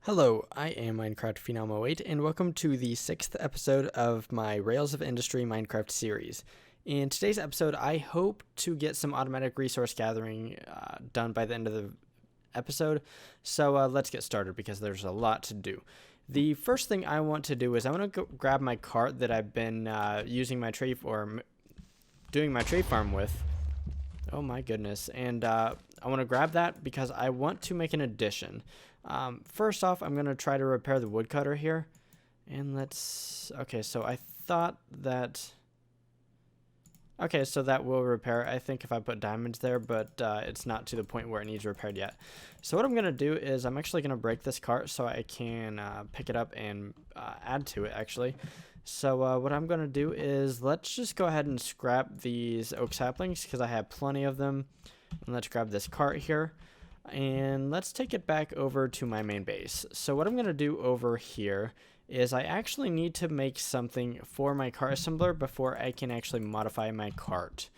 Hello, I am Minecraft Phenom 08 and welcome to the 6th episode of my Rails of Industry Minecraft series. In today's episode, I hope to get some automatic resource gathering done by the end of the episode, so let's get started because there's a lot to do. The first thing I want to do is I want to go grab my cart that I've been using my tree or doing my tree farm with. Oh my goodness, and I want to grab that because I want to make an addition. First off, I'm going to try to repair the woodcutter here. And okay, so I thought that... Okay, so that will repair, I think, if I put diamonds there, but it's not to the point where it needs repaired yet. So what I'm going to do is I'm actually going to break this cart so I can pick it up and add to it, actually. So what I'm going to do is let's just go ahead and scrap these oak saplings because I have plenty of them. And let's grab this cart here. And let's take it back over to my main base. So what I'm going to do over here is I actually need to make something for my cart assembler before I can actually modify my cart.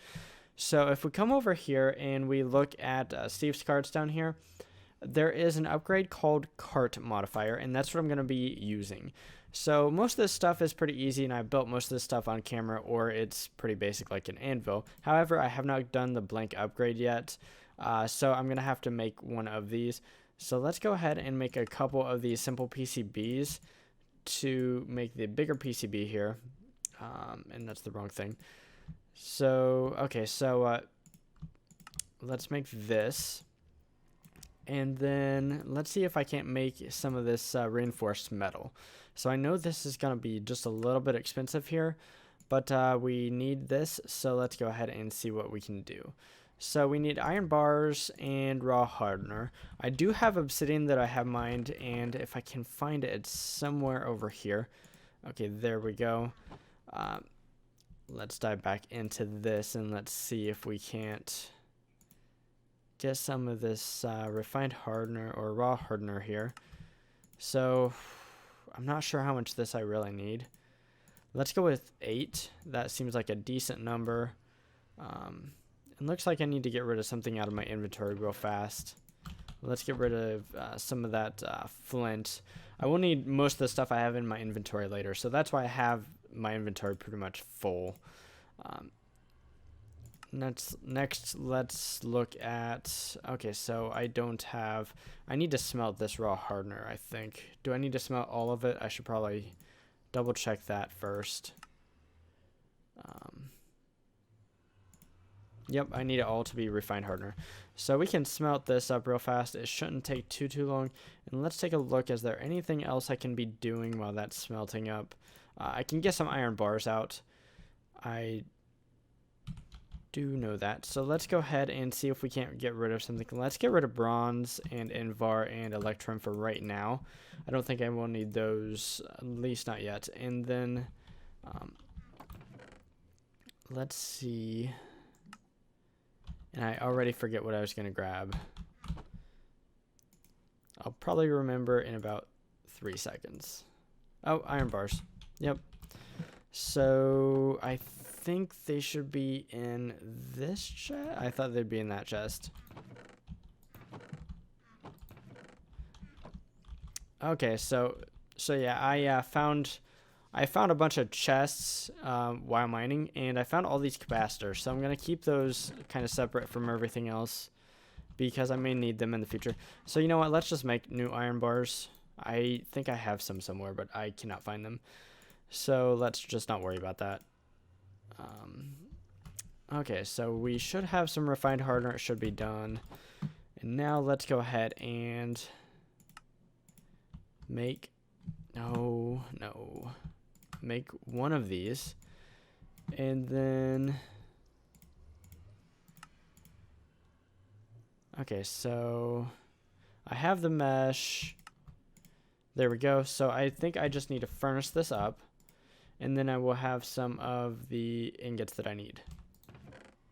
So if we come over here and we look at Steve's carts down here, there is an upgrade called cart modifier, and that's what I'm going to be using. So most of this stuff is pretty easy, and I've built most of this stuff on camera, or it's pretty basic like an anvil. However, I have not done the blank upgrade yet. So I'm going to have to make one of these. So let's go ahead and make a couple of these simple PCBs to make the bigger PCB here. And that's the wrong thing. So, okay, so let's make this. And then let's see if I can't make some of this reinforced metal. So I know this is going to be just a little bit expensive here, but we need this. So let's go ahead and see what we can do. So we need iron bars and raw hardener. I do have obsidian that I have mined, and if I can find it, it's somewhere over here. Okay, there we go. Let's dive back into this and let's see if we can't get some of this refined hardener or raw hardener here. So I'm not sure how much of this I really need. Let's go with 8. That seems like a decent number. It looks like I need to get rid of something out of my inventory real fast. Let's get rid of some of that flint. I will need most of the stuff I have in my inventory later, so that's why I have my inventory pretty much full. Next, let's look at... Okay, so I need to smelt this raw hardener, I think. Do I need to smelt all of it? I should probably double check that first. Yep, I need it all to be refined hardener. So we can smelt this up real fast. It shouldn't take too long. And let's take a look. Is there anything else I can be doing while that's smelting up? I can get some iron bars out. I do know that. So let's go ahead and see if we can't get rid of something. Let's get rid of bronze and invar and electrum for right now. I don't think I will need those, at least not yet. And then let's see... And I already forget what I was going to grab. I'll probably remember in about 3 seconds. Oh, iron bars. Yep. So I think they should be in this chest. I thought they'd be in that chest. Okay, so yeah, I found a bunch of chests while mining, and I found all these capacitors. So I'm going to keep those kind of separate from everything else because I may need them in the future. So you know what? Let's just make new iron bars. I think I have some somewhere, but I cannot find them. So let's just not worry about that. Okay, so we should have some refined hardener. It should be done. And now let's go ahead and make... No. Make one of these, and then okay, so I have the mesh. There we go. So I think I just need to furnace this up, and then I will have some of the ingots that I need.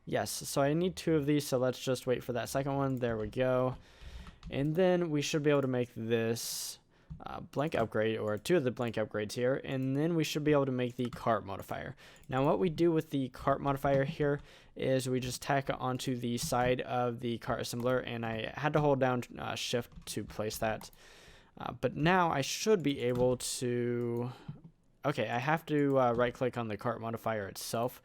Yes, so I need 2 of these, so let's just wait for that second one. There we go. And then we should be able to make this blank upgrade, or 2 of the blank upgrades here, and then we should be able to make the cart modifier. Now what we do with the cart modifier here is we just tack it onto the side of the cart assembler, and I had to hold down shift to place that. But now I should be able to, okay, I have to right click on the cart modifier itself,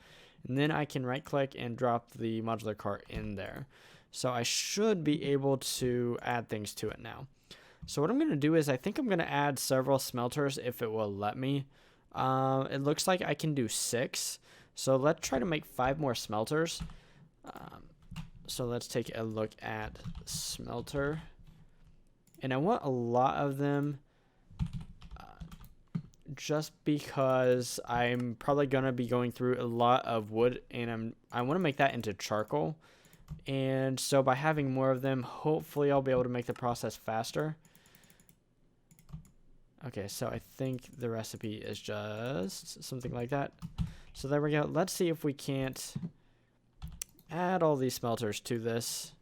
and then I can right click and drop the modular cart in there. So I should be able to add things to it now. So what I'm going to do is I think I'm going to add several smelters if it will let me. It looks like I can do 6. So let's try to make 5 more smelters. So let's take a look at smelter. And I want a lot of them just because I'm probably going to be going through a lot of wood, and I want to make that into charcoal. And so by having more of them, hopefully I'll be able to make the process faster. Okay, so I think the recipe is just something like that. So there we go. Let's see if we can't add all these smelters to this.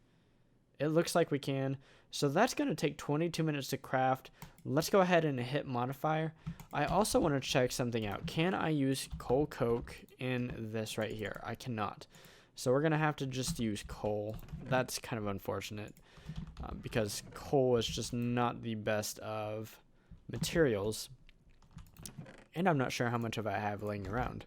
It looks like we can. So that's going to take 22 minutes to craft. Let's go ahead and hit modifier. I also want to check something out. Can I use coal coke in this right here? I cannot. So we're going to have to just use coal. That's kind of unfortunate because coal is just not the best of materials. And I'm not sure how much of it I have laying around.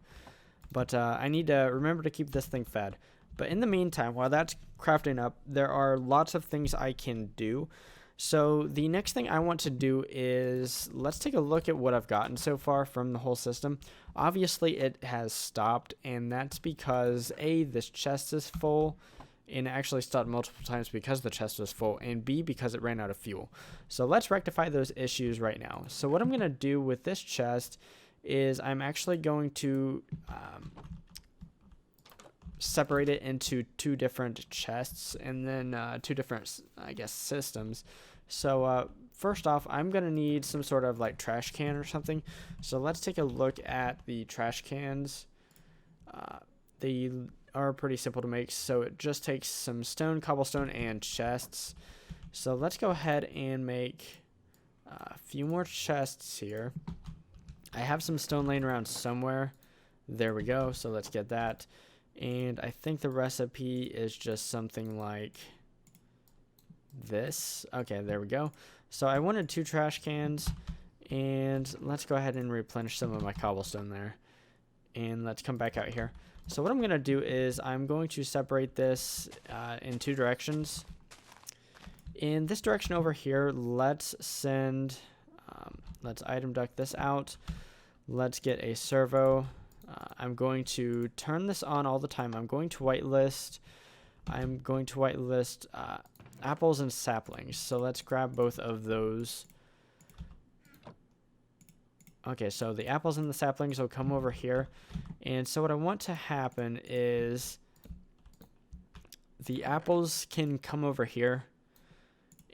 But I need to remember to keep this thing fed. But in the meantime, while that's crafting up, there are lots of things I can do. So the next thing I want to do is, let's take a look at what I've gotten so far from the whole system. Obviously it has stopped, and that's because A, this chest is full, and it actually stopped multiple times because the chest was full, and B, because it ran out of fuel. So let's rectify those issues right now. So what I'm going to do with this chest is I'm actually going to separate it into 2 different chests, and then 2 different, I guess, systems. So first off, I'm going to need some sort of like trash can or something. So let's take a look at the trash cans. They are pretty simple to make, so it just takes some stone, cobblestone, and chests. So let's go ahead and make a few more chests here. I have some stone laying around somewhere. There we go. So let's get that. And I think the recipe is just something like this. Okay, there we go. So I wanted 2 trash cans, and let's go ahead and replenish some of my cobblestone there. And let's come back out here. So what I'm going to do is I'm going to separate this in 2 directions. In this direction over here, let's send, let's item duct this out. Let's get a servo. I'm going to turn this on all the time. I'm going to whitelist apples and saplings. So let's grab both of those. Okay, so the apples and the saplings will come over here. And so what I want to happen is the apples can come over here,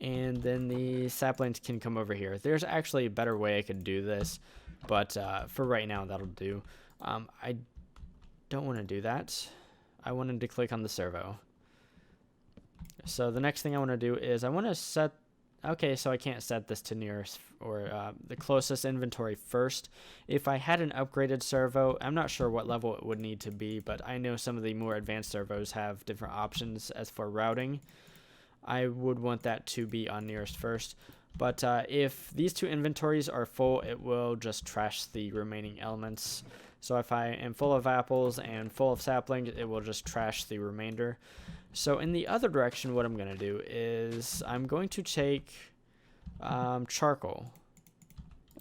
and then the saplings can come over here. There's actually a better way I could do this, but for right now, that'll do. I don't want to do that. I wanted to click on the servo. So the next thing I want to do is I want to set, okay, so I can't set this to nearest or the closest inventory first. If I had an upgraded servo, I'm not sure what level it would need to be, but I know some of the more advanced servos have different options as for routing. I would want that to be on nearest first. But if these 2 inventories are full, it will just trash the remaining elements. So if I am full of apples and full of saplings, it will just trash the remainder. So in the other direction, what I'm going to do is I'm going to take charcoal.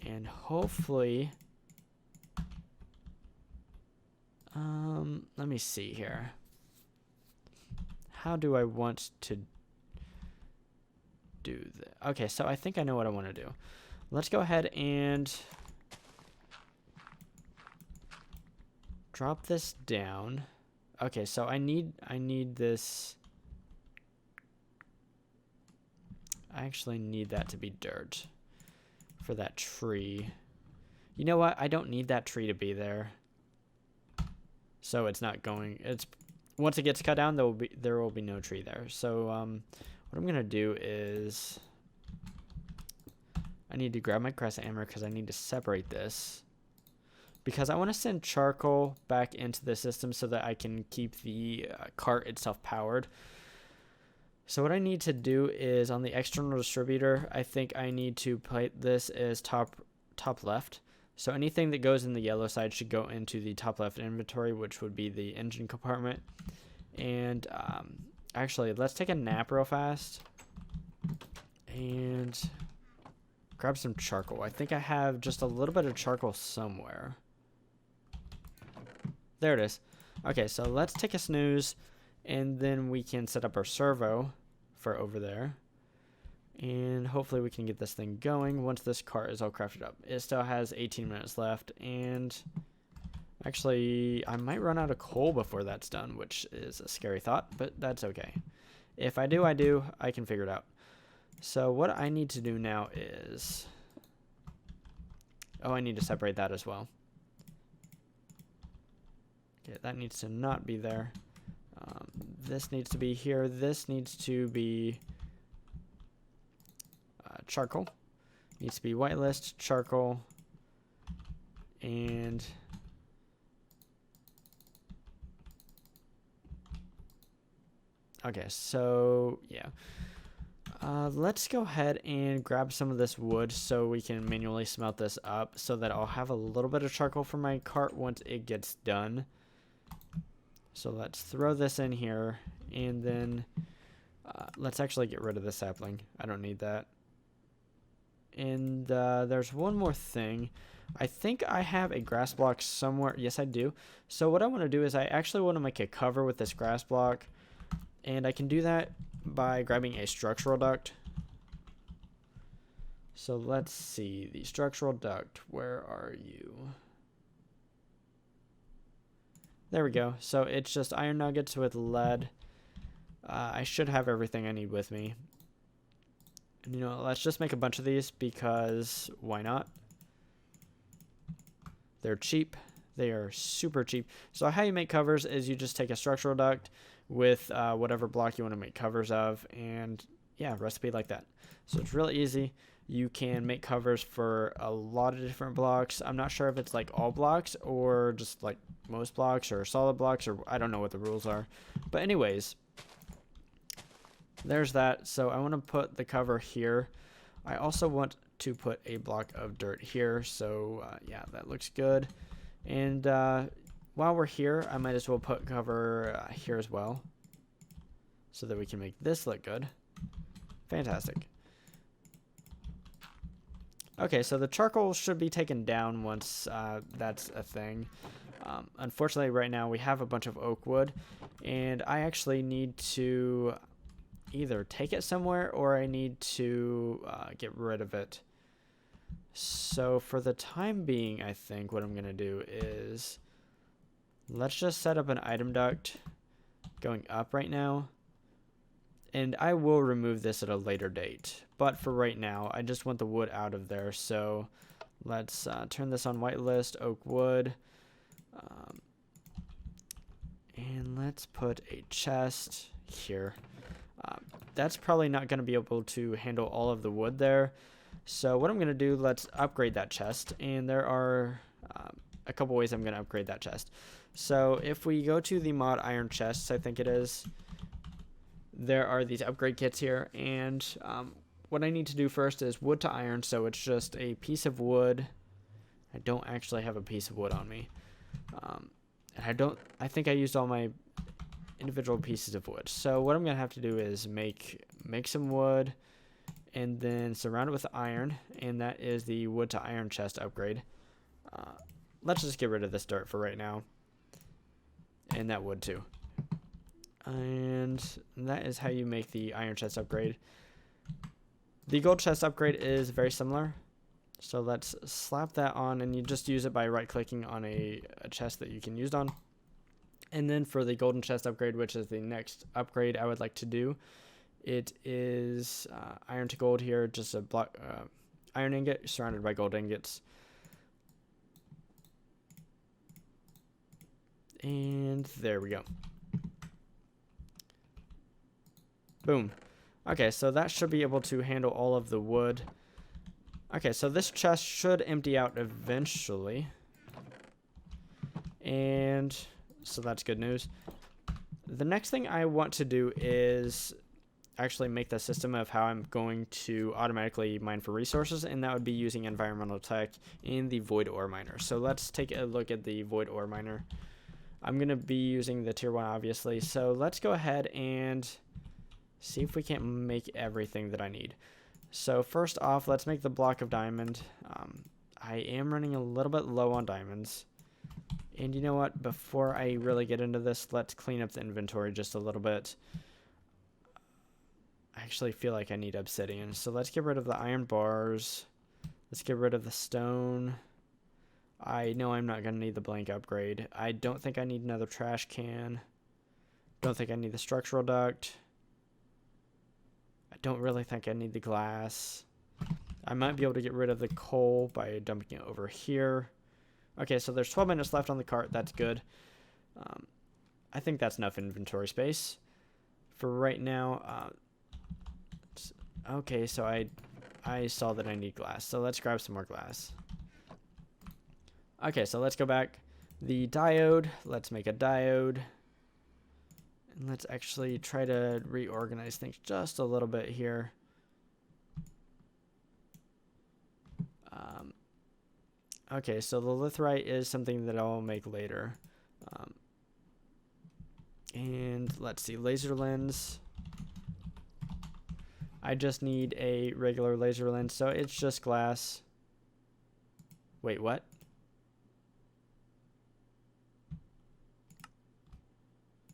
And hopefully, let me see here. How do I want to do that? Okay, so I think I know what I want to do. Let's go ahead and drop this down. Okay, so I need this. I actually need that to be dirt for that tree. You know what? I don't need that tree to be there. So it's not going, once it gets cut down, there will be no tree there. So what I'm going to do is I need to grab my crescent hammer because I need to separate this. Because I want to send charcoal back into the system so that I can keep the cart itself powered. So what I need to do is on the external distributor, I think I need to put this as top left. So anything that goes in the yellow side should go into the top left inventory, which would be the engine compartment. And actually, let's take a nap real fast and grab some charcoal. I think I have just a little bit of charcoal somewhere. There it is. Okay, so let's take a snooze, and then we can set up our servo for over there. And hopefully we can get this thing going once this cart is all crafted up. It still has 18 minutes left, and actually I might run out of coal before that's done, which is a scary thought, but that's okay. If I do, I can figure it out. So what I need to do now is, oh, I need to separate that as well. Okay, that needs to not be there. This needs to be here. This needs to be charcoal. Needs to be whitelist, charcoal, and okay, so yeah. Let's go ahead and grab some of this wood so we can manually smelt this up so that I'll have a little bit of charcoal for my cart once it gets done. So let's throw this in here, and then let's actually get rid of the sapling. I don't need that. And there's one more thing. I think I have a grass block somewhere. Yes, I do. So what I want to do is I actually want to make a cover with this grass block, and I can do that by grabbing a structural duct. So let's see, the structural duct, where are you? There we go. So it's just iron nuggets with lead. I should have everything I need with me. And, you know, let's just make a bunch of these because why not? They're cheap. They are super cheap. So how you make covers is you just take a structural duct with whatever block you want to make covers of, and yeah, recipe like that. So it's really easy. You can make covers for a lot of different blocks. I'm not sure if it's like all blocks or just like most blocks or solid blocks, or I don't know what the rules are. But anyways, there's that. So I want to put the cover here. I also want to put a block of dirt here. So yeah, that looks good. And while we're here, I might as well put cover here as well so that we can make this look good. Fantastic. Okay, so the charcoal should be taken down once that's a thing. Unfortunately, right now we have a bunch of oak wood, and I actually need to either take it somewhere or I need to get rid of it. So for the time being, I think what I'm going to do is let's just set up an item duct going up right now. And I will remove this at a later date. But for right now, I just want the wood out of there. So let's turn this on whitelist, oak wood. And let's put a chest here. That's probably not going to be able to handle all of the wood there. So what I'm going to do, let's upgrade that chest. And there are a couple ways I'm going to upgrade that chest. So if we go to the mod iron chests, I think it is, there are these upgrade kits here, and what I need to do first is wood to iron, so it's just a piece of wood. I don't actually have a piece of wood on me. And I think I used all my individual pieces of wood. So what I'm going to have to do is make some wood and then surround it with iron, and that is the wood to iron chest upgrade. Let's just get rid of this dirt for right now, and that wood too. And that is how you make the iron chest upgrade. The gold chest upgrade is very similar. So let's slap that on, and you just use it by right clicking on a chest that you can use on. And then for the golden chest upgrade, which is the next upgrade I would like to do, it is iron to gold here, just a block iron ingot surrounded by gold ingots. And there we go. Boom. Okay, so that should be able to handle all of the wood. Okay, so this chest should empty out eventually. And so that's good news. The next thing I want to do is actually make the system of how I'm going to automatically mine for resources, and that would be using environmental tech in the void ore miner. So let's take a look at the void ore miner. I'm going to be using the tier 1 obviously, so let's go ahead and see if we can't make everything that I need. So first off, let's make the block of diamond. I am running a little bit low on diamonds. And you know what, before I really get into this, let's clean up the inventory just a little bit. I actually feel like I need obsidian, so let's get rid of the iron bars. Let's get rid of the stone. I know I'm not going to need the blank upgrade. I don't think I need another trash can. Don't think I need the structural duct. I don't really think I need the glass. I might be able to get rid of the coal by dumping it over here. Okay, so there's 12 minutes left on the cart. That's good. I think that's enough inventory space for right now. Okay, so I saw that I need glass, so let's grab some more glass. Okay, so let's go back. The diode, let's make a diode. And let's actually try to reorganize things just a little bit here. Okay, so the litherite is something that I'll make later. And let's see, laser lens. I just need a regular laser lens, so it's just glass. Wait, what?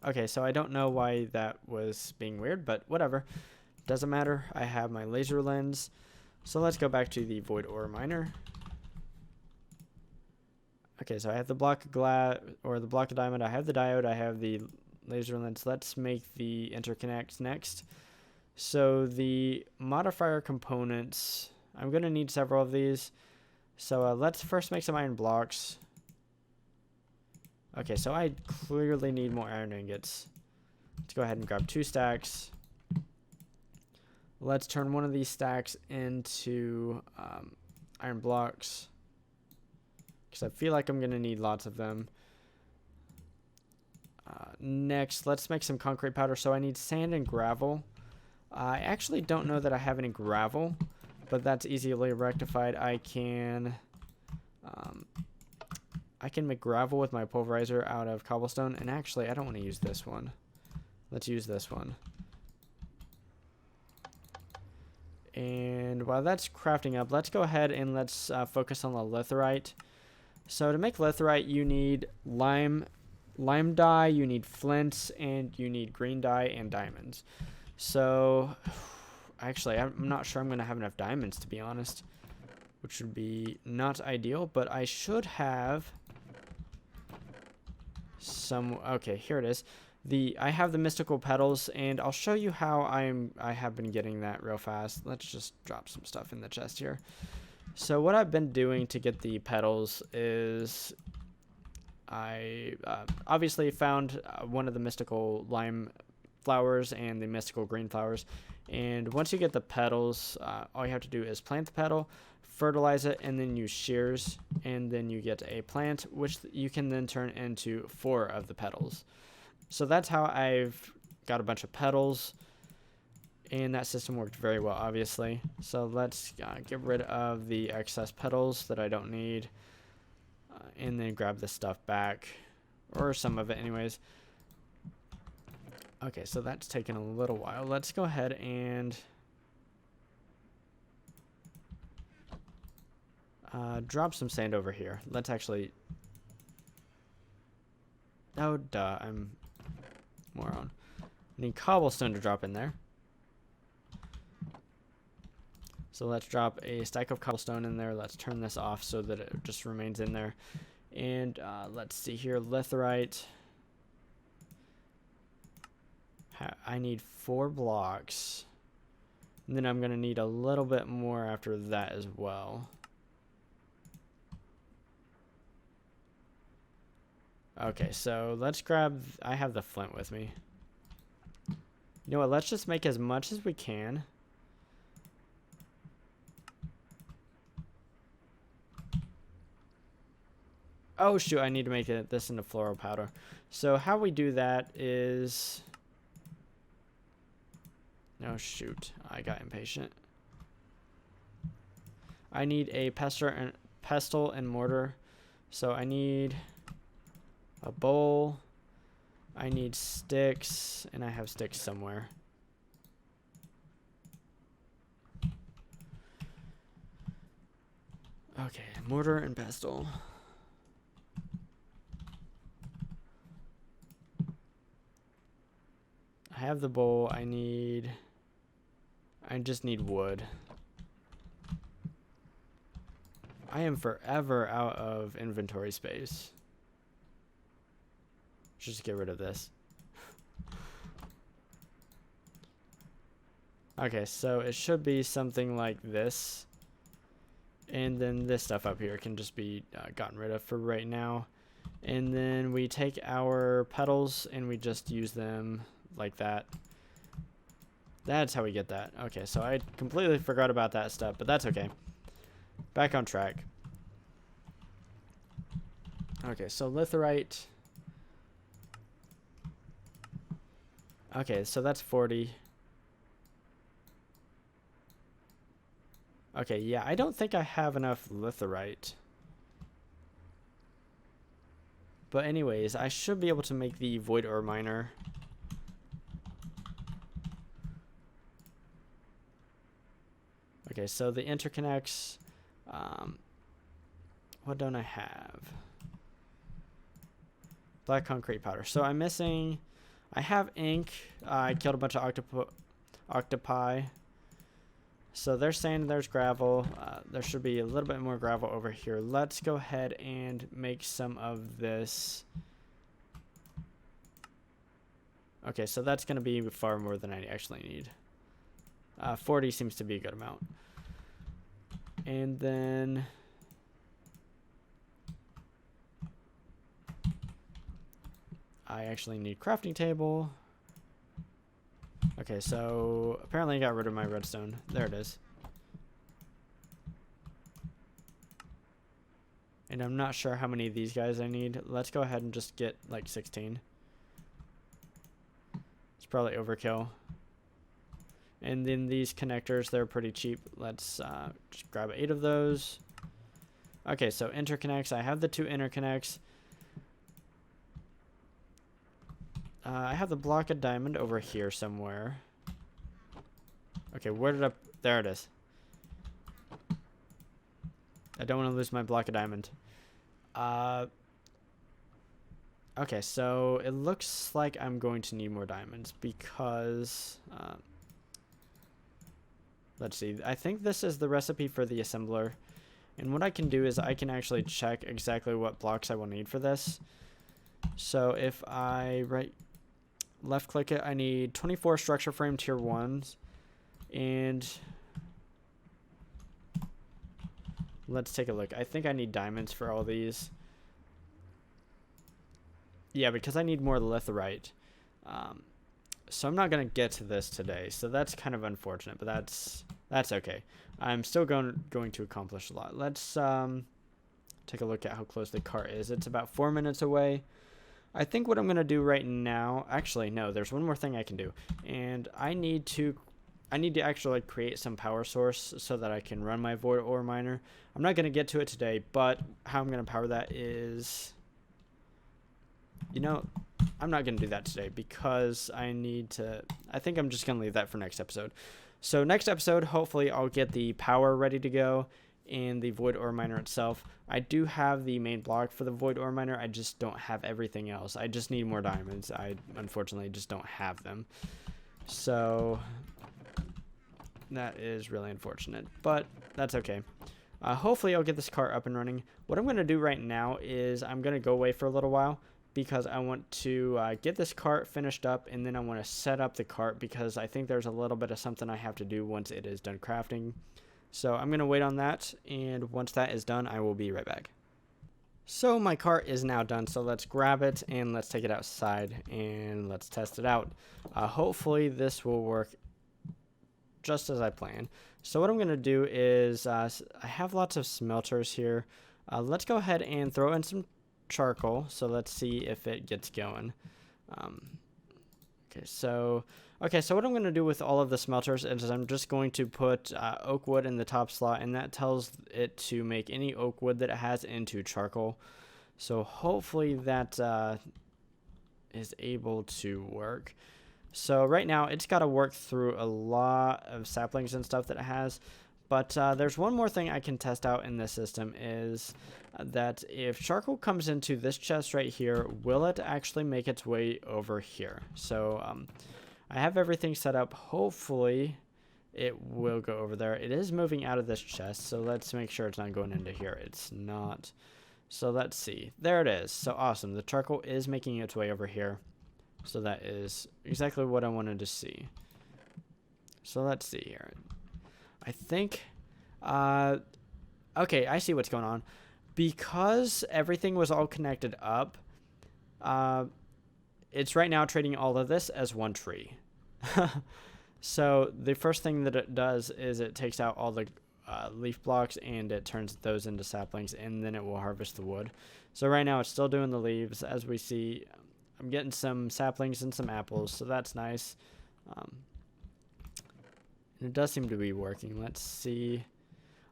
Okay, so I don't know why that was being weird, but whatever. Doesn't matter. I have my laser lens. So let's go back to the void ore miner. Okay, so I have the block of glass, or the block of diamond. I have the diode. I have the laser lens. Let's make the interconnects next. So the modifier components, I'm going to need several of these. So let's first make some iron blocks. Okay, so I clearly need more iron ingots. Let's go ahead and grab 2 stacks. Let's turn one of these stacks into iron blocks, because I feel like I'm going to need lots of them. Next, let's make some concrete powder. So I need sand and gravel. I actually don't know that I have any gravel, but that's easily rectified. I can make gravel with my pulverizer out of cobblestone, and actually I don't want to use this one. Let's use this one. And while that's crafting up, let's go ahead and let's focus on the litherite. So to make litherite, you need lime dye, you need flints, and you need green dye and diamonds. So actually, I'm not sure I'm going to have enough diamonds, to be honest, which would be not ideal, but I should have some. Okay, here it is. I have the mystical petals, and I'll show you how I have been getting that real fast. Let's just drop some stuff in the chest here. So what I've been doing to get the petals is I obviously found one of the mystical lime flowers and the mystical green flowers, and once you get the petals, all you have to do is plant the petal, fertilize it, and then use shears, and then you get a plant which you can then turn into 4 of the petals. So that's how I've got a bunch of petals, and that system worked very well, obviously. So let's get rid of the excess petals that I don't need, and then grab this stuff back, or some of it anyways. Okay, so that's taken a little while. Let's go ahead and drop some sand over here. Let's actually... Oh, duh, I'm moron. I need cobblestone to drop in there. So let's drop a stack of cobblestone in there. Let's turn this off so that it just remains in there. And let's see here, litherite. I need 4 blocks. And then I'm going to need a little bit more after that as well. Okay, so let's grab... I have the flint with me. You know what? Let's just make as much as we can. Oh, shoot. I need to make this into floral powder. So how we do that is... Oh shoot, I got impatient. I need a pestle and mortar. So I need a bowl. I need sticks, and I have sticks somewhere. Okay, mortar and pestle. I have the bowl. I just need wood. I am forever out of inventory space. Just get rid of this. Okay, so it should be something like this. And then this stuff up here can just be gotten rid of for right now. And then we take our petals and we just use them like that. That's how we get that. Okay, so I completely forgot about that step, but that's okay. Back on track. Okay, so litherite. Okay, so that's 40. Okay, yeah, I don't think I have enough litherite. But anyways, I should be able to make the void ore miner. Okay, so the interconnects. What don't I have? Black concrete powder. So I'm missing. I have ink. I killed a bunch of octopi. So they're saying there's gravel. There should be a little bit more gravel over here. Let's go ahead and make some of this. Okay, so that's going to be far more than I actually need. 40 seems to be a good amount. And then I actually need crafting table. Okay, so apparently I got rid of my redstone. There it is. And I'm not sure how many of these guys I need. Let's go ahead and just get like 16. It's probably overkill. And then these connectors, they're pretty cheap. Let's just grab 8 of those. Okay, so interconnects. I have the 2 interconnects. I have the block of diamond over here somewhere. Okay, where did there it is. I don't want to lose my block of diamond. Okay, so it looks like I'm going to need more diamonds because... let's see. I think this is the recipe for the assembler. And what I can do is I can actually check exactly what blocks I will need for this. So if I left click it, I need 24 structure frame tier 1s. And let's take a look. I think I need diamonds for all these. Yeah, because I need more litherite. So I'm not going to get to this today. So that's kind of unfortunate, but that's okay. I'm still going to accomplish a lot. Let's take a look at how close the cart is. It's about 4 minutes away. I think what I'm going to do right now, actually, no, there's one more thing I can do. And I need to actually create some power source so that I can run my void ore miner. I'm not going to get to it today, but how I'm going to power that is, you know, I'm not going to do that today because I think I'm just going to leave that for next episode. So next episode, hopefully I'll get the power ready to go and the void ore miner itself. I do have the main block for the void ore miner. I just don't have everything else. I just need more diamonds. I unfortunately just don't have them. So that is really unfortunate, but that's okay. Hopefully I'll get this cart up and running. What I'm going to do right now is I'm going to go away for a little while because I want to get this cart finished up, and then I want to set up the cart because I think there's a little bit of something I have to do once it is done crafting. So I'm going to wait on that, and once that is done, I will be right back. So my cart is now done, so let's grab it and let's take it outside and let's test it out. Hopefully this will work just as I planned. So what I'm going to do is I have lots of smelters here. Let's go ahead and throw in some charcoal. So let's see if it gets going. Okay, so what I'm going to do with all of the smelters is I'm just going to put oak wood in the top slot, and that tells it to make any oak wood that it has into charcoal. So hopefully that is able to work. So right now it's got to work through a lot of saplings and stuff that it has. But there's one more thing I can test out in this system is that if charcoal comes into this chest right here, will it actually make its way over here? So I have everything set up. Hopefully it will go over there. It is moving out of this chest, so let's make sure it's not going into here. It's not. So let's see. There it is. So awesome. The charcoal is making its way over here. So that is exactly what I wanted to see. So let's see here. I think, okay, I see what's going on. Because everything was all connected up, it's right now treating all of this as one tree. So the first thing that it does is it takes out all the leaf blocks and it turns those into saplings, and then it will harvest the wood. So right now it's still doing the leaves. As we see, I'm getting some saplings and some apples, so that's nice. It does seem to be working. Let's see.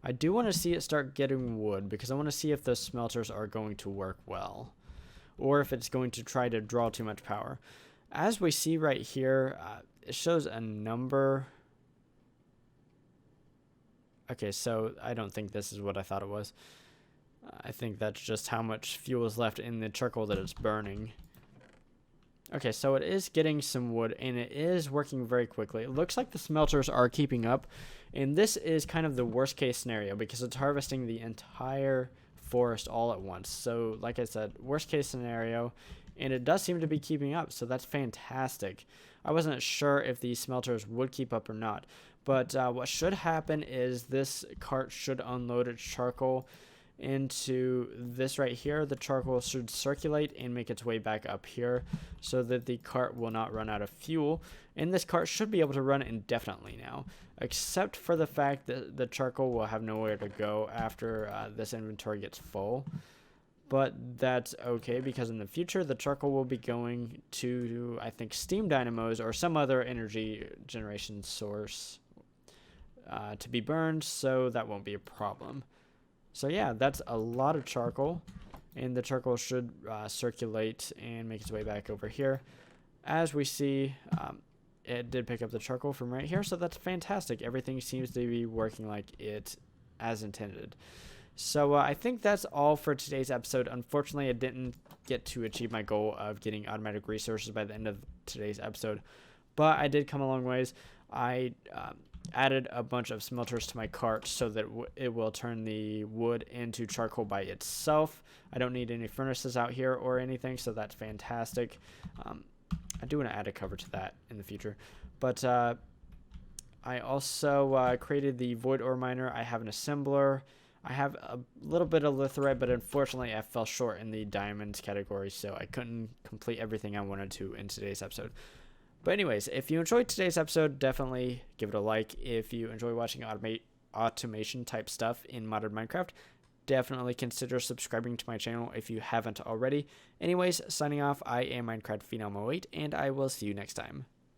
I do want to see it start getting wood because I want to see if the smelters are going to work well or if it's going to try to draw too much power. As we see right here, it shows a number. Okay, so I don't think this is what I thought it was. I think that's just how much fuel is left in the charcoal that it's burning. Okay, so it is getting some wood, and it is working very quickly. It looks like the smelters are keeping up, and this is kind of the worst case scenario because it's harvesting the entire forest all at once. So, like I said, worst case scenario, and it does seem to be keeping up, so that's fantastic. I wasn't sure if these smelters would keep up or not, but what should happen is this cart should unload its charcoal into this right here. The charcoal should circulate and make its way back up here so that the cart will not run out of fuel, and this cart should be able to run indefinitely now, except for the fact that the charcoal will have nowhere to go after this inventory gets full. But that's okay because in the future the charcoal will be going to, I think, steam dynamos or some other energy generation source to be burned, so that won't be a problem. So yeah, that's a lot of charcoal, and the charcoal should circulate and make its way back over here. As we see, it did pick up the charcoal from right here, so that's fantastic. Everything seems to be working like it as intended. So I think that's all for today's episode. Unfortunately, I didn't get to achieve my goal of getting automatic resources by the end of today's episode, but I did come a long ways. I added a bunch of smelters to my cart so that it will turn the wood into charcoal by itself. I don't need any furnaces out here or anything, so that's fantastic. I do want to add a cover to that in the future, but I also created the void ore miner. I have an assembler. I have a little bit of litherite, but unfortunately I fell short in the diamonds category, so I couldn't complete everything I wanted to in today's episode. But anyways, if you enjoyed today's episode, definitely give it a like. If you enjoy watching automation type stuff in modern Minecraft, definitely consider subscribing to my channel if you haven't already. Anyways, signing off, I am Minecraft Phenom 08, and I will see you next time.